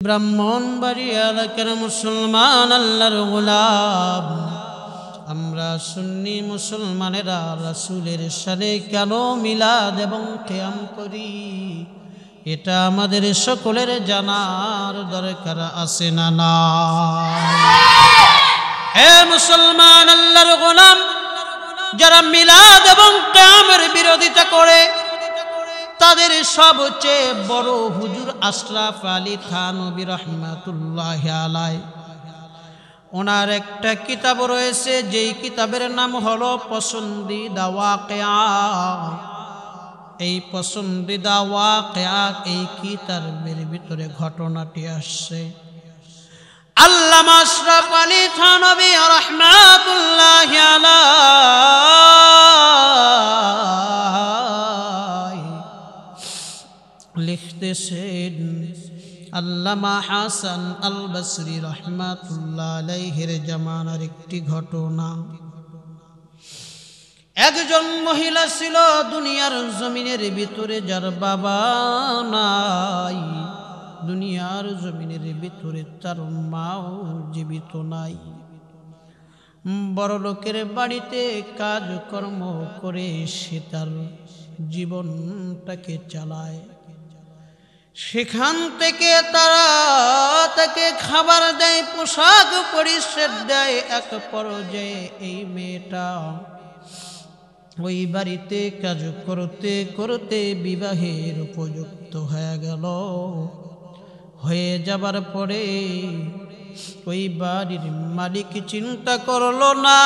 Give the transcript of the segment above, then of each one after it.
ব্রাহ্মণবাড়িয়া এলাকার মুসলমান আল্লাহর গোলাম আমরা সুন্নি মুসলমানেরা রাসূলের সাথে কেন মিলাদ এবং কিয়াম করি এটা আমাদের সকলের জানার দরকার আছে না না হে মুসলমান আল্লাহর গোলাম যারা মিলাদ এবং কিয়ামের বিরোধিতা করে তাদের সবচেয়ে বড় হুজুর আশরাফ আলী থানভী রাহমাতুল্লাহি আলাইহি ওনার একটা কিতাব রয়েছে যেই কিতাবের নাম হলো পসন্দিদা ওয়াকিয়া। এই পসন্দিদা ওয়াকিয়া এই কিতাবের ভিতরে ঘটনাটি আসছে আল্লামা আশরাফ আলী থানভী রাহমাতুল্লাহি আলাইহি লিখতেছেন আল্লামা হাসান আল বসরি রাহমাতুল্লাহ আলাইহির জামানার একটি ঘটনা। একজন মহিলা ছিল দুনিয়ার জমিনের ভিতরে যার বাবা নাই, দুনিয়ার জমিনের ভিতরে তার মাও জীবিত নাই। বড় লোকের বাড়িতে কাজকর্ম করে সে তার জীবনটাকে চালায়। সেখান থেকে তারা তাকে খাবার দেয়, পোশাক পরিচ্ছদ দেয়। এক পর্যায়ে এই মেয়েটা ওই বাড়িতে কাজ করতে করতে বিবাহের উপযুক্ত হয়ে গেল। হয়ে যাবার পরে ওই বাড়ির মালিক চিন্তা করলো না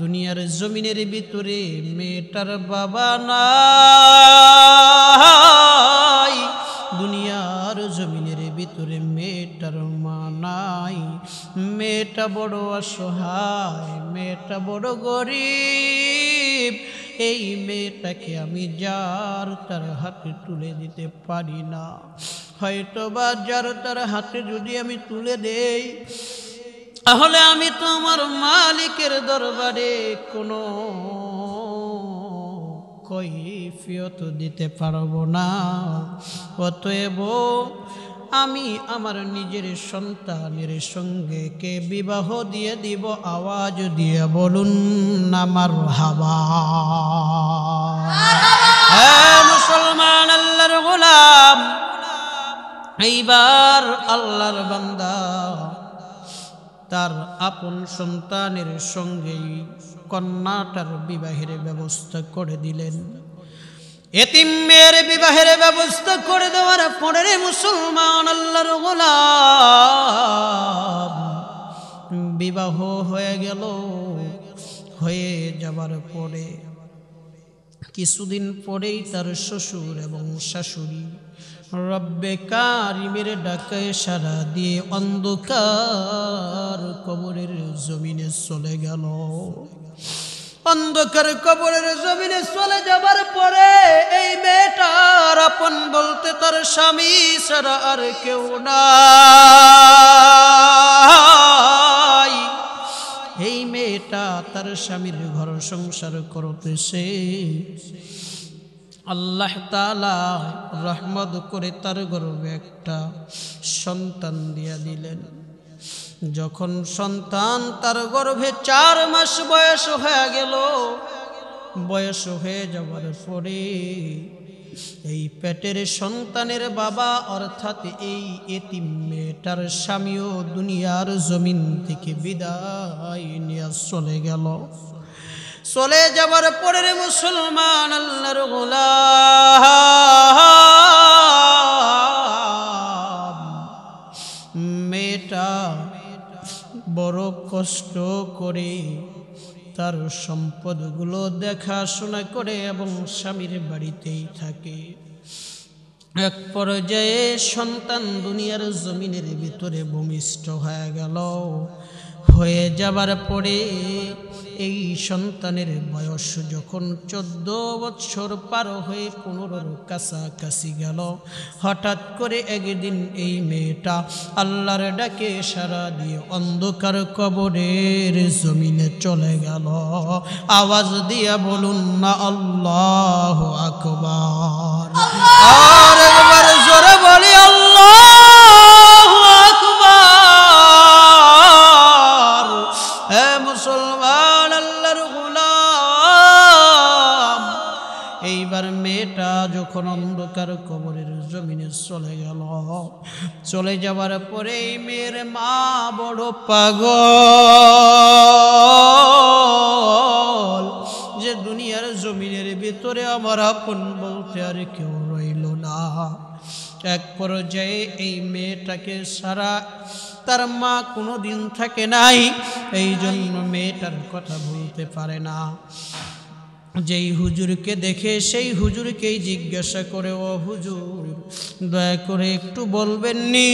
দুনিয়ার জমিনের ভিতরে মেয়েটার বাবা নাই, দুনিয়ার জমিনের ভিতরে মেয়েটার মা নাই। মেয়েটা বড় অসহায়, মেয়েটা বড় গরিব। এই মেয়েটাকে আমি যার তার হাতে তুলে দিতে পারি না। হয়তো বা যার তার হাতে যদি আমি তুলে দেই তাহলে আমি তো আমার মালিকের দরবারে কোনো কৈফিয়ত দিতে পারবো না। অতএব আমি আমার নিজের সন্তানের সঙ্গে কে বিবাহ দিয়ে দিব। আওয়াজ দিয়ে বলুন না মারহাবা। হে মুসলমান আল্লাহর গোলাম, এইবার আল্লাহর বান্দা তার আপন সন্তানের সঙ্গেই কন্যাটার বিবাহের ব্যবস্থা করে দিলেন। এতিম মেয়ের বিবাহের ব্যবস্থা করে দেওয়ার পরে মুসলমান আল্লাহর গোলাম বিবাহ হয়ে গেল। হয়ে যাবার পরে কিছুদিন পরেই তার শ্বশুর এবং শাশুড়ি রব্বে কারিমের ডাকে সাড়া দিয়ে অন্ধকার কবরের জমিনে চলে গেল। অন্ধকার কবরের জমিনে চলে যাবার পরে এই মেয়েটার আপন বলতে তার স্বামী ছাড়া আর কেউ নাই। এই মেয়েটা তার স্বামীর ঘর সংসার করতেছে। আল্লাহ তাআলা রহমত করে তার গর্ভে একটা সন্তান দিয়া দিলেন। যখন সন্তান তার গর্ভে 4 মাস বয়স হয়ে গেল, বয়স হয়ে যাওয়ার পরে এই পেটের সন্তানের বাবা অর্থাৎ এই এতিম মেয়েটার স্বামীও দুনিয়ার জমিন থেকে বিদায় নিয়ে চলে গেল। চলে যাবার পরে মুসলমান আল্লাহর গোলাম মেয়েটা বড় কষ্ট করে তার সম্পদগুলো দেখাশোনা করে এবং স্বামীর বাড়িতেই থাকে। এক পর্যায়ে সন্তান দুনিয়ার জমিনের ভিতরে ভূমিষ্ঠ হয়ে গেল। হয়ে যাবার পরে এই সন্তানের বয়স যখন 14 বছর পার হয়ে 15 কাছাকাছি গেল, হঠাৎ করে একদিন এই মেয়েটা আল্লাহর ডাকে সাড়া দিয়ে অন্ধকার কবরের জমিনে চলে গেল। আওয়াজ দিয়া বলুন না আল্লাহু আকবার। আর একবার জোরে বলি আল্লাহু আকবার। হে মুসলমান, আল্লাহর গোলাম, এইবার মেয়েটা যখন অন্ধকার কবরের জমিনে চলে গেল, চলে যাবার পরে এই মেয়ের মা বড় পাগল যে দুনিয়ার জমিনের ভিতরে আমার আপন বলতে আর কেউ রইল না। এক পর্যায়ে এই মেয়েটাকে সারা তার মা কোনোদিন থাকে নাই, এই জন্য মেয়েটার কথা বলতে পারে না। যেই হুজুরকে দেখে সেই হুজুরকেই জিজ্ঞাসা করে, ও হুজুর, দয়া করে একটু বলবেননি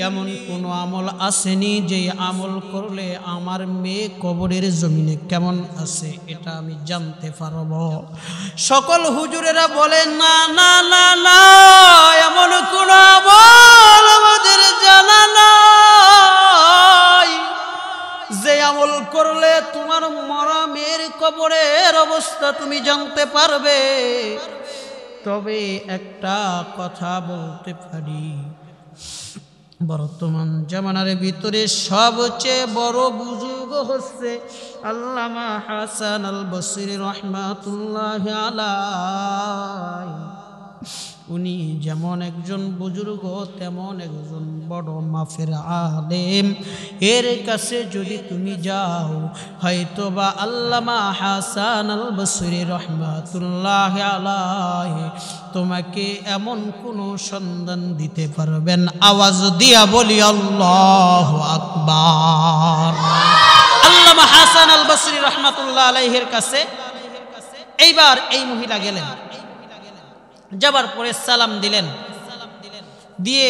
এমন কোনো আমল আসেনি যেই আমল করলে আমার মেয়ে কবরের জমিনে কেমন আছে এটা আমি জানতে পারব? সকল হুজুরেরা বলে, না না না না, এমন কোনো আমল আমাদের জানা নাই যে আমল করলে তোমার মরা মেয়ের কবরের অবস্থা তুমি জানতে পারবে। তবে একটা কথা বলতে পারি, বর্তমান জামানার ভিতরে সবচেয়ে বড় বুজুর্গ হচ্ছে আল্লামা হাসান আল বসরি রহমাতুল্লাহি আলাইহি। উনি যেমন একজন বুজুর্গ তেমন একজন বড় মাফের আলেম। এর কাছে যদি তুমি যাও, হয়তোবা আল্লামা হাসান আল বসরি রহমাতুল্লাহি আলাইহি তোমাকে এমন কোনো সন্ধান দিতে পারবেন, আওয়াজ দিয়া বলি আল্লাহু আকবার। আল্লামা হাসান আল বসরি রহমাতুল্লাহি আলাইহির কাছে এইবার এই মহিলা গেলেন, যাবার পরে সালাম দিলেন, দিয়ে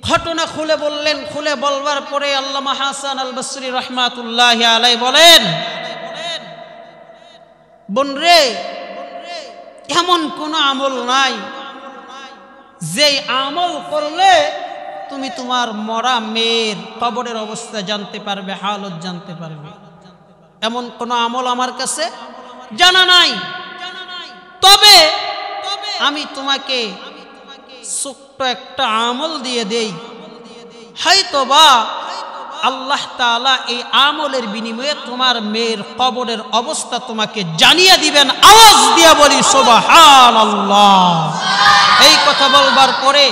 ঘটনা খুলে বললেন। খুলে বলবার পরে আল্লামা হাসান আল বসরি রহমাতুল্লাহি আলাইহি বলেন, বোন রে, এমন কোন আমল নাই যেই আমল করলে তুমি তোমার মরা মেয়ের কবরের অবস্থা জানতে পারবে, হালত জানতে পারবে। এমন কোন আমল আমার কাছে জানা নাই। তবে আমি তোমাকে ছোট্ট একটা আমল দিয়ে দেই, হয়তোবা আল্লাহ তাআলা এই আমলের বিনিময়ে তোমার মেয়ের কবরের অবস্থা তোমাকে জানিয়ে দিবেন। আওয়াজ দিয়া বলি সুবহানাল্লাহ। এই কথা বলবার পরে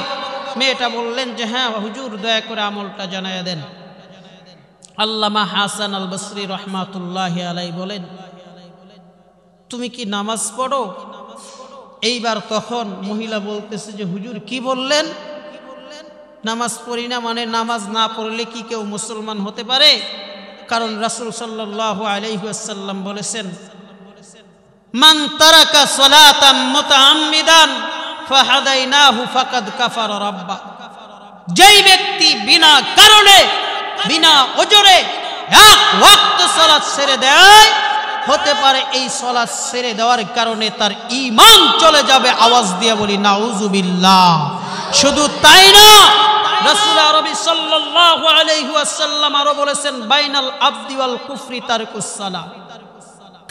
মেয়েটা বললেন যে হ্যাঁ হুজুর, দয়া করে আমলটা জানাইয়া দেন। আল্লামা হাসান আল বসরি রহমাতুল্লাহি আলাইহি বলেন, তুমি কি নামাজ পড়ো? এইবার তখন মহিলা বলতেছে যে হুজুর কি বললেন? নামাজ পড়ি না মানে নামাজ না পড়লে কি কেউ মুসলমান হতে পারে? কারণ রাসূল সাল্লাল্লাহু আলাইহি ওয়াসাল্লাম বলেছেন, মান তারাকা সালাতান মুতাআম্মিদান ফাহাদাইনাহু ফাকাদ কাফারা রাব্বা। যেই ব্যক্তি বিনা কারণে বিনা ওজরে এক ওয়াক্ত সালাত ছেড়ে দেয়, হতে পারে এই সালাত ছেড়ে দেওয়ার কারণে তার ঈমান চলে যাবে। আওয়াজ দিয়ে বলি নাউযুবিল্লাহ। শুধু তাই না, রাসূল আরবি সাল্লাল্লাহু আলাইহি ওয়াসাল্লাম আরো বলেছেন, বাইনাল আবদি ওয়াল কুফরি তারকুস সালাহ।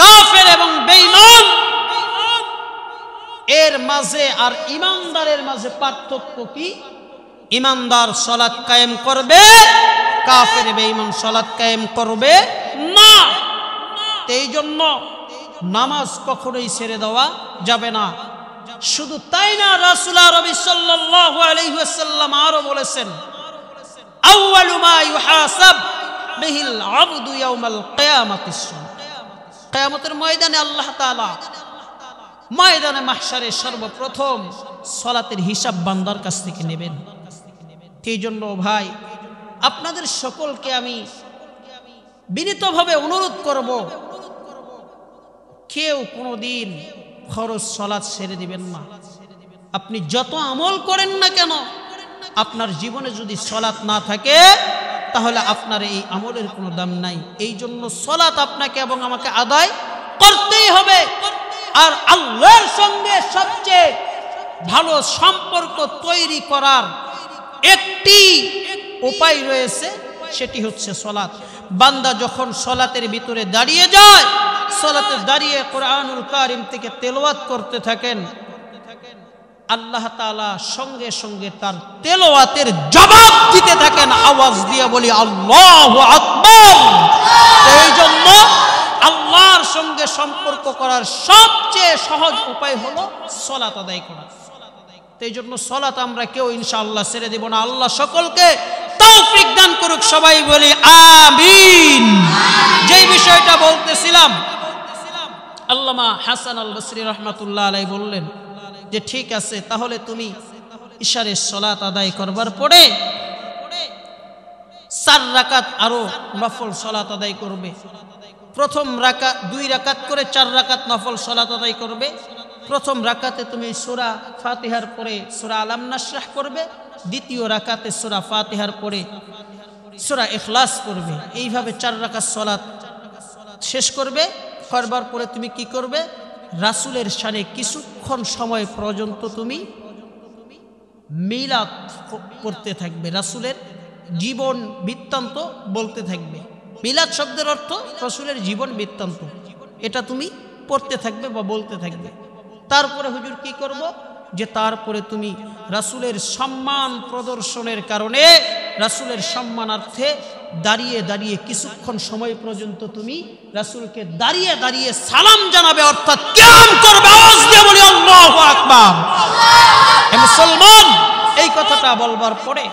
কাফের এবং বেঈমান এর মাঝে আর ঈমানদারের মাঝে পার্থক্য কি? ঈমানদার সালাত কায়েম করবে, কাফের বেঈমান সালাত কায়েম করবে না। এই জন্য নামাজ কখনোই ছেড়ে দেওয়া যাবে না। শুধু তাই না, রাসূল আরবি সাল্লাল্লাহু আলাইহি ওয়াসাল্লাম আরো বলেছেন, আউয়ালু মা ইউহাসাব বিহিল আবদু ইয়াউমাল কিয়ামাতিস সালাত। কিয়ামতের ময়দানে আল্লাহ তাআলা ময়দানে মাহশারে সর্বপ্রথম সালাতের হিসাব বান্দার কাছ থেকে নেবেন। এই জন্য ভাই, আপনাদের সকলকে আমি বিনীতভাবে অনুরোধ করব, কেউ কোনোদিন ফরজ সালাত ছেড়ে দিবেন না। আপনি যত আমল করেন না কেন, আপনার জীবনে যদি সালাত না থাকে তাহলে আপনার এই আমলের কোনো দাম নাই। এই জন্য সালাত আপনাকে এবং আমাকে আদায় করতেই হবে। আর আল্লাহর সঙ্গে সবচেয়ে ভালো সম্পর্ক তৈরি করার একটি উপায় রয়েছে, সেটি হচ্ছে সালাত। বান্দা যখন সালাতের ভিতরে দাঁড়িয়ে যায়, সালাতে দাঁড়িয়ে কোরআনুল কারীম থেকে তেলাওয়াত করতে থাকেন, আল্লাহ তাআলা সঙ্গে সঙ্গে তার তেলাওয়াতের জবাব দিতে থাকেন। আওয়াজ দিয়ে বলি আল্লাহু আকবার। এই জন্য আল্লাহর সঙ্গে সম্পর্ক করার সবচেয়ে সহজ উপায় হলো সালাত আদায় করা। এই জন্য সালাত আমরা কেউ ইনশাআল্লাহ ছেড়ে দেব না। আল্লাহ সকলকে তৌফিক দান করুক, সবাই বলি আমিন। যেই বিষয়টা বলতেছিলাম, আল্লামা হাসান আল বসরি রাহমাতুল্লাহ আলাইহি বললেন যে ঠিক আছে, তাহলে তুমি ইশারের সালাত আদায় করবার পরে 4 রাকাত আরো নফল সালাত আদায় করবে। প্রথম রাকাত 2 রাকাত করে 4 রাকাত নফল সালাত আদায় করবে। প্রথম রাকাতে তুমি সূরা ফাতিহার পরে সূরা আলাম নাশরাহ করবে, দ্বিতীয় রাকাতে সূরা ফাতিহার পরে সূরা ইখলাস করবে। এইভাবে 4 রাকাত সালাত শেষ করবে। করবার পরে তুমি কি করবে? রাসূলের শানে কিছুক্ষণ সময় পর্যন্ত তুমি মিলাদ করতে থাকবে, রাসূলের জীবন বৃত্তান্ত বলতে থাকবে। মিলাদ শব্দের অর্থ রাসূলের জীবন বৃত্তান্ত, এটা তুমি পড়তে থাকবে বা বলতে থাকবে। তারপরে হুজুর কি করব? যে তারপরে তুমি রাসূলের সম্মান প্রদর্শনের কারণে, রাসূলের সম্মানার্থে দাঁড়িয়ে দাঁড়িয়ে কিছুক্ষণ সময় পর্যন্ত তুমি রাসূলকে দাঁড়িয়ে দাঁড়িয়ে সালাম জানাবে, অর্থাৎ কিয়াম করবে। আওয়াজ দিয়ে বলি আল্লাহু আকবার। মুসলমান, এই কথাটা বলবার পরে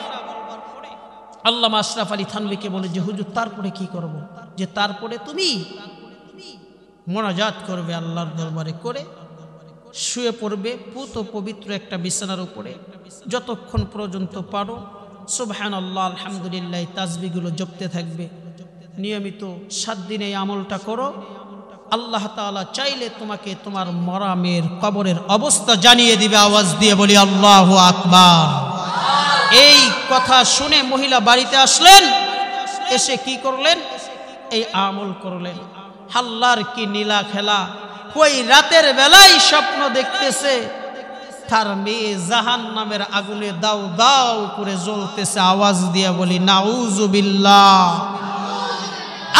আল্লামা আশরাফ আলী থানভীকে বলে যে হুজুর তারপরে কি করব? যে তারপরে তুমি মোনাজাত করবে আল্লাহর দরবারে, করে শুয়ে পড়বে পুত পবিত্র একটা বিছানার উপরে। যতক্ষণ পর্যন্ত পারো সুবহানাল্লাহ আলহামদুলিল্লাহ তাসবিহগুলো জপতে থাকবে। নিয়মিত 7 দিন এই আমলটা করো। আল্লাহ তাআলা চাইলে তোমাকে তোমার মরা মেয়ের কবরের অবস্থা জানিয়ে দিবে। আওয়াজ দিয়ে বলি আল্লাহু আকবার। এই কথা শুনে মহিলা বাড়িতে আসলেন, এসে কি করলেন? এই আমল করলেন। আল্লাহর কি নীলা খেলা! ওই রাতের বেলায় স্বপ্ন দেখতেছে তার মেয়ে জাহান্নামের আগুনে দাউ দাউ করে জ্বলতেছে। আওয়াজ দিয়ে বলি নাউজুবিল্লাহ।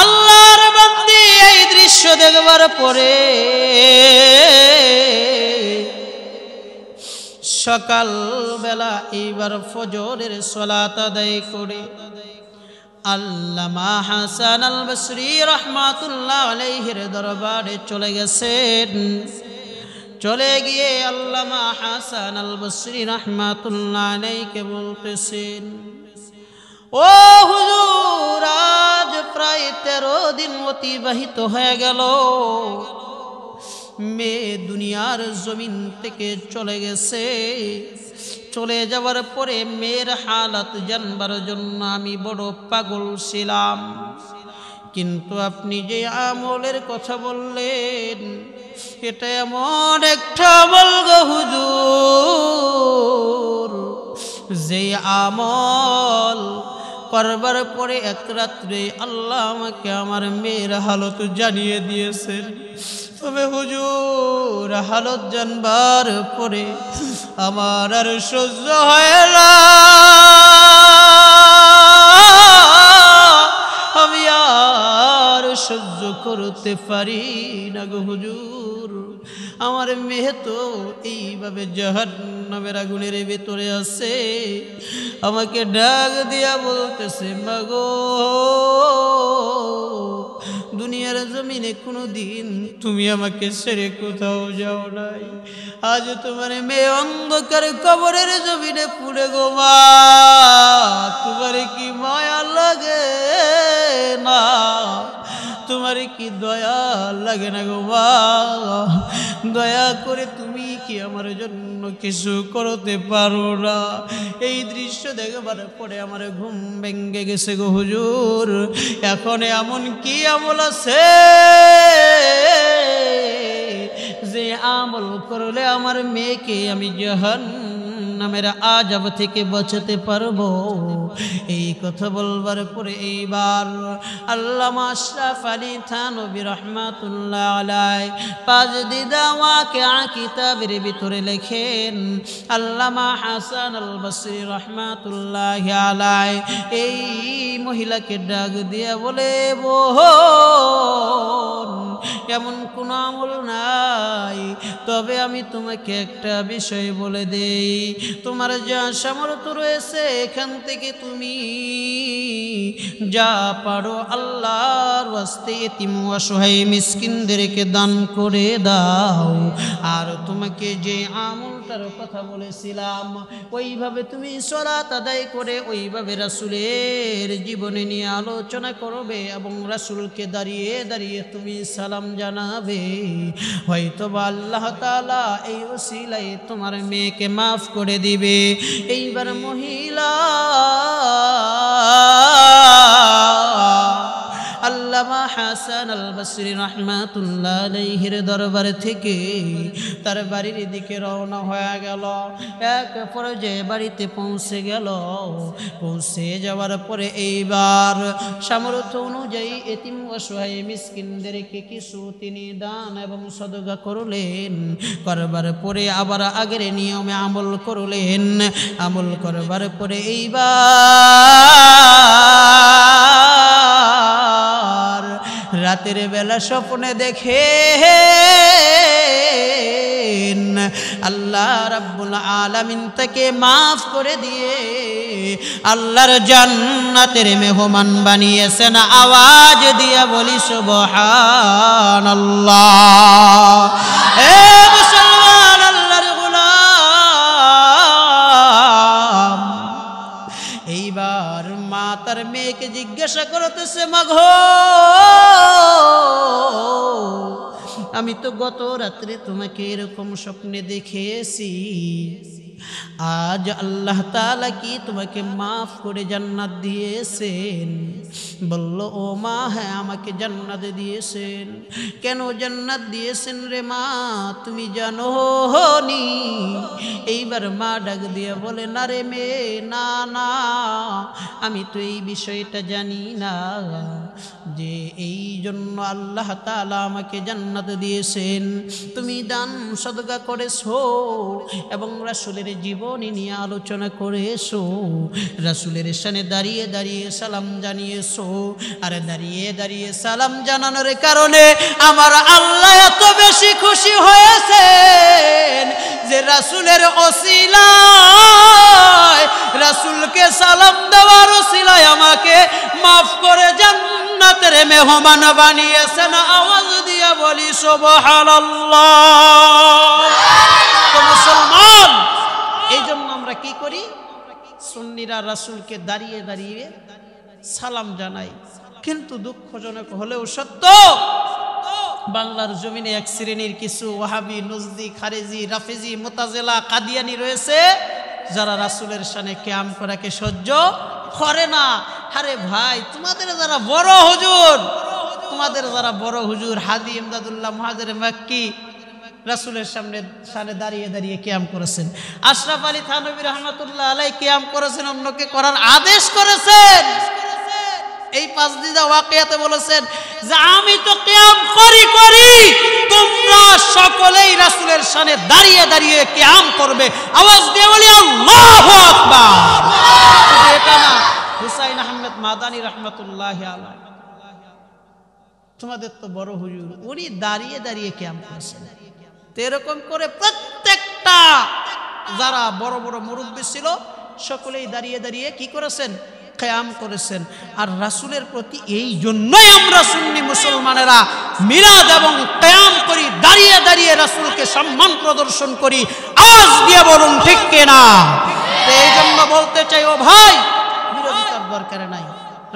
আল্লাহর বান্দি এই দৃশ্য দেখবার পরে সকাল বেলা এইবার ফজরের সালাত আদায় করে আল্লামা হাসান আল বসরি রাহমাতুল্লাহ আলাইহির দরবারে চলে গেছেন। চলে গিয়ে আল্লামা হাসান আল বসরি রাহমাতুল্লাহ আলাইহিকে বলতেছেন, ও হুজুর, আজ প্রায় 13 দিন অতিবাহিত হয়ে গেল, মেয়ে দুনিয়ার জমিন থেকে চলে গেছে। চলে যাওয়ার পরে মেয়ের হালাত জানবার জন্য আমি বড় পাগল ছিলাম। কিন্তু আপনি যে আমলের কথা বললেন, এটা এমন একটা আমল গো হুজুর, যে আমল করবার পরে এক রাত্রে আল্লাহ আমাকে আমার মেয়ের হালত জানিয়ে দিয়েছেন। তবে হুজুর, হালত জানবার পরে আমার আর সহ্য হয় না, আমি আর সহ্য করতে পারি না গো হুজুর। আমার মেয়ে তো এইভাবে জাহান্নামের আগুনের ভেতরে আছে, আমাকে ডাক দিয়া বলতেছে, মাগো, দুনিয়ার জমিনে কোনো দিন তুমি আমাকে ছেড়ে কোথাও যাও নাই, আজ তোমার মেয়ে অন্ধকার কবরের জমিনে পুড়ে গো মা, তোমার কি মায়া লাগে না? তোমার কি দয়া লাগে না গো মা? দয়া করে তুমি কি আমার জন্য কিছু করতে পারো না? এই দৃশ্য দেখবার পরে আমার ঘুম ভেঙে গেছে গো হুজুর। এখন এমন কি আমল আছে যে আমল করলে আমার মেয়েকে আমি জাহান্নাম জাহান্নামের আযাব থেকে বাঁচাতে পারবো। এই কথা বলবার পরে এইবার আল্লামা আশরাফ আলী থানভী রাহমাতুল্লাহ আলাইহি পাজদিদা ওয়াকিআ কিতাবের ভিতরে লেখেন, আল্লামা হাসান আল বসরি রাহমাতুল্লাহ আলাইহি এই মহিলাকে ডাক দিয়ে বলে, বোন এমন কোন আমল নাই, তবে আমি তোমাকে একটা বিষয় বলে দেই, তোমার যা সামর্থ্য রয়েছে এখান থেকে তুমি যা পারো আল্লাহর ওয়াস্তে এতিম ও অসহায় মিসকিনদেরকে দান করে দাও। আর তোমাকে যে আমলটার কথা বলেছিলাম ওইভাবে তুমি সালাত আদায় করে ওইভাবে রাসূলের জীবনে নিয়ে আলোচনা করবে এবং রাসূলকে দাঁড়িয়ে দাঁড়িয়ে তুমি সালাম জানাবে। হয়তো আল্লাহ তাআলা এই ওসিলায় তোমার মেয়েকে মাফ করে দিবে। এইবার মহিলা আল্লামা হাসান আল বসরি রাহমাতুল্লাহ আলাইহির দরবার থেকে তার বাড়ির দিকে রওনা হয়ে গেল। এক পর্যায়ে বাড়িতে পৌঁছে গেল। পৌঁছে যাওয়ার পরে এইবার সামর্থ্য অনুযায়ী এতিম অসহায় মিসকিনদেরকে কিছু তিনি দান এবং সদকা করলেন। করবার পরে আবার আগের নিয়মে আমল করলেন। আমল করবার পরে এইবার রাতের বেলা স্বপ্নে দেখে আল্লাহ রাব্বুল আলামিন তাকে মাফ করে দিয়ে আল্লাহর জান্নাতের মেহমান বানিয়েছেন। আওয়াজ দিয়া বলি সুবহানাল্লাহ। এ মুসলমান আল্লাহর গোলাম, এইবার মা তার মেয়েকে জিজ্ঞাসা করতেছে, মাগো আমি তো গত রাত্রে তোমাকে এরকম স্বপ্নে দেখেছি, আজ আল্লাহ তাআলা কি তোমাকে মাফ করে জান্নাত দিয়েছেন? বলল, ও মা, হ্যাঁ আমাকে জান্নাত দিয়েছেন। কেন জান্নাত দিয়েছেন রে মা, তুমি জানো নি? এইবার মা ডাক দিয়ে বলে, না রে মেয়ে, না না, আমি তো এই বিষয়টা জানি না যে এই জন্য আল্লাহ তাআলা আমাকে জান্নাত দিয়েছেন। তুমি দান সদকা করেছো এবং রাসূলের জীবনী নিয়ে আলোচনা করেছো, রাসূলের শানে দাঁড়িয়ে দাঁড়িয়ে সালাম জানিয়েছো। আর দাঁড়িয়ে দাঁড়িয়ে সালাম জানানোর কারণে আমার আল্লাহ এত বেশি খুশি হয়েছেন যে রাসূলের ওসিলায়, রাসূলকে সালাম দেওয়ার ওসিলায় আমাকে মাফ করে জান্নাতের মেহমান বানিয়েছেন। আওয়াজ দিয়ে বলি সুবহানাল্লাহ। তো মুসলমান, এই জন্য আমরা কি করি? সুন্নিরা রাসূলকে দাঁড়িয়ে দাঁড়িয়ে সালাম জানাই। কিন্তু দুঃখজনক হলেও সত্য, বাংলার জমিনে এক শ্রেণীর কিছু ওয়াহাবি, নজদি, খারেজি, রাফেজি, মুতাজিলা, কাদিয়ানি রয়েছে যারা রাসূলের শানে কিয়াম করাকে সহ্য করে না। আরে ভাই, তোমাদের যারা বড় হুজুর হাজী ইমদাদুল্লাহ মুহাজির মক্কি রাসূলের সামনে দাঁড়িয়ে দাঁড়িয়ে কিয়াম করেছেন। আশরাফ আলী থানভী রাহমাতুল্লাহ আলাইহি কিয়াম করেছেন, অন্যকে করার আদেশ করেছেন। এই পাজদিদা ওয়াকিয়াতে বলেছেন যে আমি তো কিয়াম করি, তোমরা সকলেই রাসূলের শানে দাঁড়িয়ে দাঁড়িয়ে কিয়াম করবে। আওয়াজ দিয়ে বলি আল্লাহু আকবার। এটা না, হুসাইন আহমেদ মাদানী রাহমাতুল্লাহি আলাইহি, তোমাদের তো বড় হুজুর, উনি দাঁড়িয়ে দাঁড়িয়ে কিয়াম করেছেন। তো এরকম করে প্রত্যেকটা যারা বড় বড় মুরব্বী ছিল সকলেই দাঁড়িয়ে দাঁড়িয়ে কি করেছেন? কিয়াম করেছেন। আর রাসূলের প্রতি এই জন্যই আমরা সুন্নি মুসলমানেরা মিলাদ এবং কিয়াম করি, দাঁড়িয়ে দাঁড়িয়ে রাসূলকে সম্মান প্রদর্শন করি। আওয়াজ দিয়ে বলুন ঠিক কিনা? তো এই জন্য বলতে চাই, ও ভাই, বিরোধিতার দরকার নাই।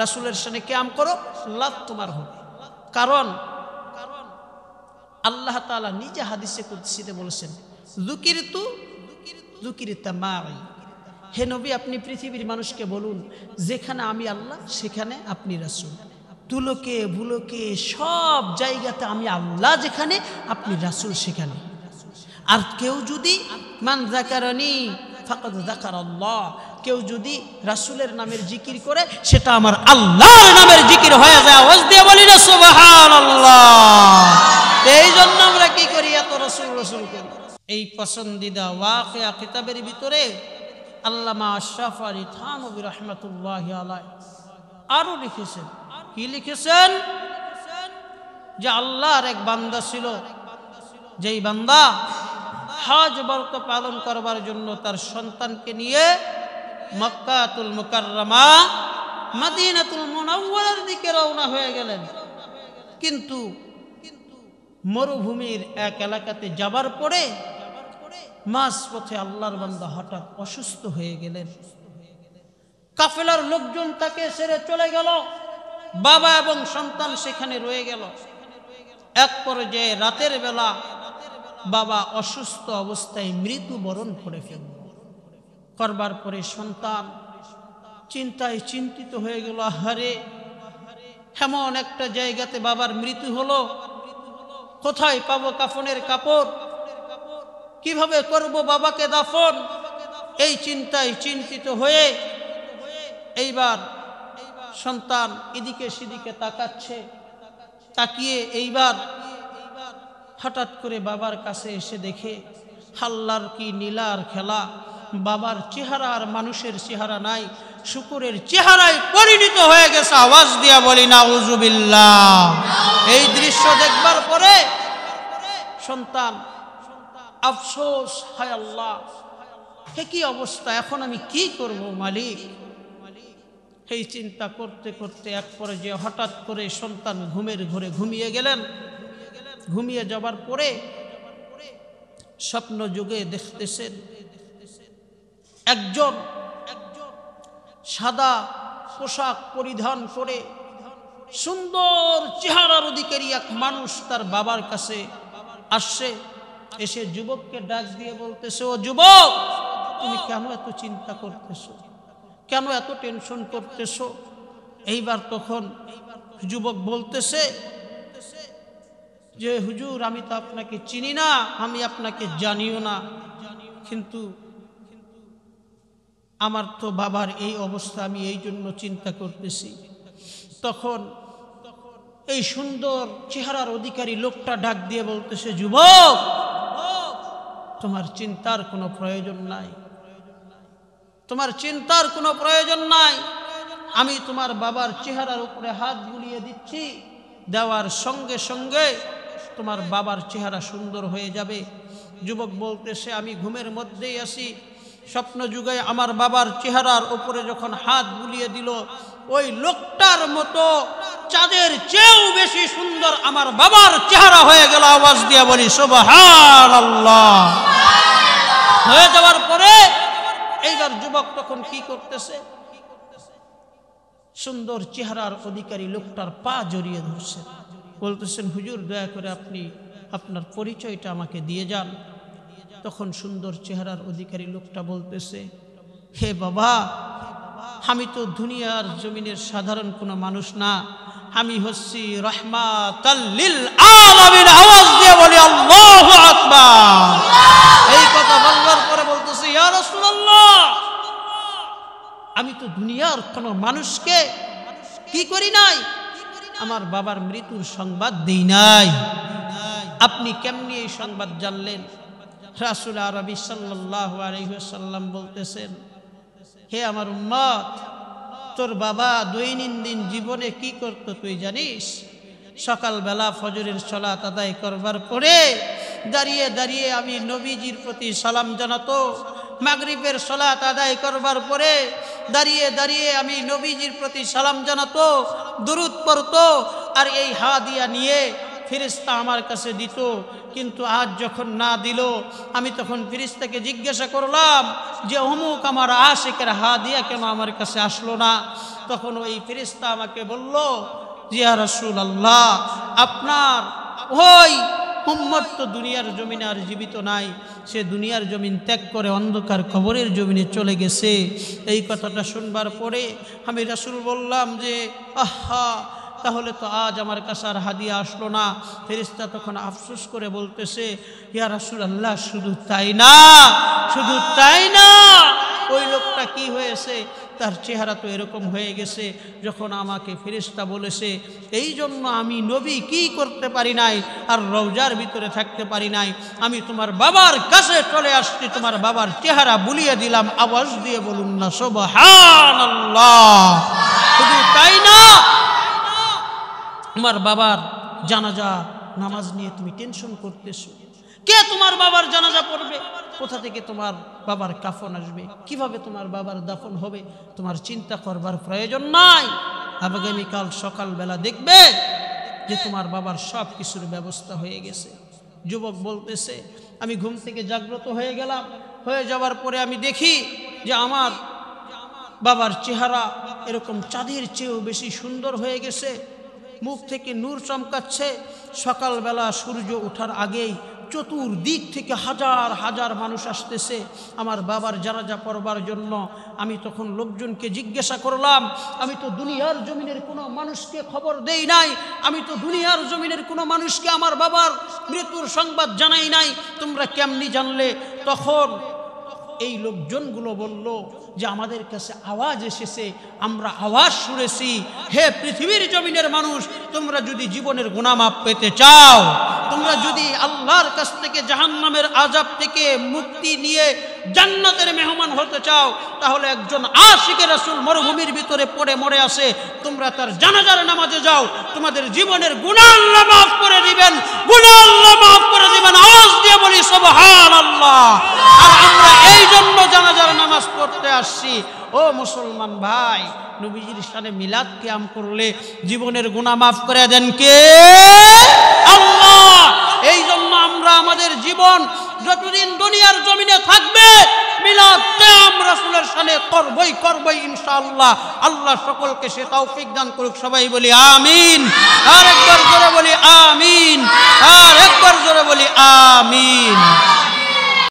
রাসূলের শানে কিয়াম করো, লাভ তোমার হবে। কারণ আল্লাহ তাআলা নিজে হাদিসে কুদসিতে বলেছেন, যুকিরতা মাই। হে নবী, আপনি পৃথিবীর মানুষকে বলুন যেখানে আমি আল্লাহ সেখানে আপনি রাসূল। তুলকে ভুলকে সব জায়গাতে আমি আল্লাহ যেখানে, আপনি রাসূল সেখানে। আর কেউ যদি মান যাকারানি ফাকাদ যাকারাল্লাহ, কেউ যদি রাসূলের নামের জিকির করে সেটা আমার আল্লাহর নামের জিকির হয়ে যায়। আওয়াজ দিয়ে বলি না সুবহানাল্লাহ। এই জন্য আমরা কি করি, এত রাসূল রাসূল করি। এই পছন্দিদা ওয়াকিয়া কিতাবের ভিতরে আল্লামা আশরাফ আলী থানভী রাহমাতুল্লাহি আলাইহি আরো লিখেছেন। কি লিখেছেন? যে আল্লাহর এক বান্দা ছিল, যেই বান্দা হজ ব্রত পালন করবার জন্য তার সন্তানকে নিয়ে মক্কাতুল মুকাররমা মদিনাতুল মুনাওয়ারার দিকে রওনা হয়ে গেলেন। কিন্তু মরুভূমির এক এলাকাতে যাবার পরে মাঝপথে আল্লাহর বান্দা হঠাৎ অসুস্থ হয়ে গেলেন। কাফেলার লোকজন তাকে ছেড়ে চলে গেল, বাবা এবং সন্তান সেখানে রয়ে গেল। এক পর্যায়ে রাতের বেলা বাবা অসুস্থ অবস্থায় মৃত্যুবরণ করে ফেলল। করবার পরে সন্তান চিন্তায় চিন্তিত হয়ে গেল, আহারে এমন একটা জায়গাতে বাবার মৃত্যু হলো, কোথায় পাবো কাফনের কাপড়, কিভাবে করব বাবাকে দাফন। এই চিন্তায় চিন্তিত হয়ে এইবার সন্তান এদিকে সেদিকে তাকাচ্ছে, তাকিয়ে এইবার হঠাৎ করে বাবার কাছে এসে দেখে আল্লাহর কি নীলার খেলা, বাবার চেহারা আর মানুষের চেহারা নাই, শুকুরের চেহারায় পরিণত হয়ে গেছে। আওয়াজ দিয়া বলি নাউজুবিল্লাহ। এই দৃশ্য দেখবার পরে সন্তান আফসোস, হায় আল্লাহ কি অবস্থা, এখন আমি কি করব মালিক। এই চিন্তা করতে করতে এক পর্যায়ে হঠাৎ করে সন্তান ঘুমের ঘরে ঘুমিয়ে গেলেন। ঘুমিয়ে যাবার পরে স্বপ্ন যুগে দেখতেছেন একজন সাদা পোশাক পরিধান করে সুন্দর চেহারার অধিকারী এক মানুষ তার বাবার কাছে আসছে। এসে যুবককে ডাক দিয়ে বলতেছে, ও যুবক, তুমি কেন এত চিন্তা করতেছো, কেন এত টেনশন করতেছো? এইবার তখন যুবক বলতেছে যে হুজুর, আমি তো আপনাকে চিনি না, আমি আপনাকে জানিও না, কিন্তু আমার তো বাবার এই অবস্থা, আমি এই জন্য চিন্তা করতেছি। তখন এই সুন্দর চেহারার অধিকারী লোকটা ডাক দিয়ে বলতেছে, যুবক, তোমার চিন্তার কোনো প্রয়োজন নাই, তোমার চিন্তার কোনো প্রয়োজন নাই। আমি তোমার বাবার চেহারার উপরে হাত বুলিয়ে দিচ্ছি, দেওয়ার সঙ্গে সঙ্গে তোমার বাবার চেহারা সুন্দর হয়ে যাবে। যুবক বলতেছে, আমি ঘুমের মধ্যেই আছি, স্বপ্ন যুগে আমার বাবার চেহারার উপরে যখন হাত বুলিয়ে দিল, ওই লোকটার মতো চাঁদের চেয়েও বেশি সুন্দর আমার বাবার চেহারা হয়ে গেল। আওয়াজ দিয়ে বলি সুবহানাল্লাহ। হয়ে যাওয়ার পরে এইবার যুবক তখন কি করতেছে, সুন্দর চেহারার অধিকারী লোকটার পা জড়িয়ে ধরছেন, বলতেছেন, হুজুর দয়া করে আপনি আপনার পরিচয়টা আমাকে দিয়ে যান। তখন সুন্দর চেহারার অধিকারী লোকটা বলতেছে, হে বাবা, আমি তো দুনিয়ার জমিনের সাধারণ কোনো মানুষ না, আমি হচ্ছি রাহমাতাল লিল আলামিন। আওয়াজ দিয়ে বলি আল্লাহু আকবার। এই কথা বলবার পরে বলতেছে, ইয়া রাসূলুল্লাহ, আমি তো দুনিয়ার কোনো মানুষকে কি করি নাই, আমার বাবার মৃত্যুর সংবাদ দেই নাই। আপনি কেমনি এই সংবাদ জানলেন? রাসূল আরবি সাল্লাল্লাহু আলাইহি ওয়াসাল্লাম বলতেছেন, হে আমার উম্মত, তোর বাবা দৈনন্দিন জীবনে কি করত তুই জানিস? সকালবেলা ফজরের সালাত আদায় করবার পরে দাঁড়িয়ে দাঁড়িয়ে আমি নবীজির প্রতি সালাম জানাতো। মাগরিবের সালাত আদায় করবার পরে দাঁড়িয়ে দাঁড়িয়ে আমি নবীজির প্রতি সালাম জানাতো, দুরূদ পড়তো, আর এই হাদিয়া নিয়ে ফেরেশতা আমার কাছে দিত। কিন্তু আজ যখন না দিল, আমি তখন ফেরেশতাকে জিজ্ঞাসা করলাম যে অমুক আমার আশিকের হাদিয়া কেন আমার কাছে আসলো না? তখন ওই ফেরেশতা আমাকে বলল, ইয়া রাসূলুল্লাহ, আপনার ওই উম্মত তো দুনিয়ার জমিনে আর জীবিত নাই, সে দুনিয়ার জমিন ত্যাগ করে অন্ধকার কবরের জমিনে চলে গেছে। এই কথাটা শুনবার পরে আমি রাসূল বললাম যে আহা, তাহলে তো আজ আমার কাছে আর হাদিয়া আসলো না। ফেরেশতা তখন আফসোস করে বলতেছে, ইয়া রাসূলুল্লাহ, শুধু তাই না, শুধু তাই না, ওই লোকটা কি হয়েছে, তার চেহারা তো এরকম হয়ে গেছে। যখন আমাকে ফেরেশতা বলেছে, এই জন্য আমি নবী কি করতে পারি নাই আর রওজার ভিতরে থাকতে পারি নাই, আমি তোমার বাবার কাছে চলে আসছি, তোমার বাবার চেহারা বুলিয়ে দিলাম। আওয়াজ দিয়ে বলুন না সুবহানাল্লাহ। শুধু তাই না, তোমার বাবার জানাজা নামাজ নিয়ে তুমি টেনশন করতেছো, কে তোমার বাবার জানাজা পড়বে, কোথা থেকে তোমার বাবার কাফন আসবে, কিভাবে তোমার বাবার দাফন হবে, তোমার চিন্তা করবার প্রয়োজন নাই। আগামীকাল সকালবেলা দেখবে যে তোমার বাবার সব কিছুর ব্যবস্থা হয়ে গেছে। যুবক বলতেছে, আমি ঘুম থেকে জাগ্রত হয়ে গেলাম, হয়ে যাওয়ার পরে আমি দেখি যে আমার বাবার চেহারা এরকম চাঁদের চেয়েও বেশি সুন্দর হয়ে গেছে, মুখ থেকে নূর চমকাচ্ছে। সকালবেলা সূর্য ওঠার আগেই চতুর্দিক থেকে হাজার হাজার মানুষ আসতেছে আমার বাবার জানাজা পড়বার জন্য। আমি তখন লোকজনকে জিজ্ঞাসা করলাম, আমি তো দুনিয়ার জমিনের কোনো মানুষকে খবর দেই নাই, আমি তো দুনিয়ার জমিনের কোনো মানুষকে আমার বাবার মৃত্যুর সংবাদ জানাই নাই, তোমরা কেমনি জানলে? তখন এই লোকজনগুলো বলল যে আমাদের কাছে আওয়াজ এসেছে, আমরা আওয়াজ শুনেছি, হে পৃথিবীর জমিনের মানুষ, তোমরা যদি জীবনের গুনাহ মাফ পেতে চাও, তোমরা যদি আল্লাহর কাছ থেকে জাহান্নামের আযাব থেকে মুক্তি নিয়ে জান্নাতের মেহমান হতে চাও, তাহলে একজন আশিকে রাসূল মরুভূমির ভিতরে পড়ে মরে আসে, তোমরা তার জানাজার নামাজে যাও, তোমাদের জীবনের গুনাহ আল্লাহ মাফ করে দিবেন, গুনাহ আল্লাহ মাফ করে দিবেন। আওয়াজ দিয়ে বলি সুবহানাল্লাহ। আর আমরা এই জন্য জানাজার নামাজ পড়তে আসছি। ও মুসলমান ভাই, নবীজির শানে মিলাদ কিয়াম করলে জীবনের গুনাহ মাফ করে দেন কে? আল্লাহ। এই জন্য আমরা আমাদের জীবন যতদিন দুনিয়ার জমিনে থাকবে মিলাদ কিয়াম রাসূলের শানে করবই ইনশাআল্লাহ। আল্লাহ সকলকে সে তৌফিক দান করুক। সবাই বলি আমিন। আর একবার জোরে বলি আমিন। আর একবার জোরে বলি আমিন।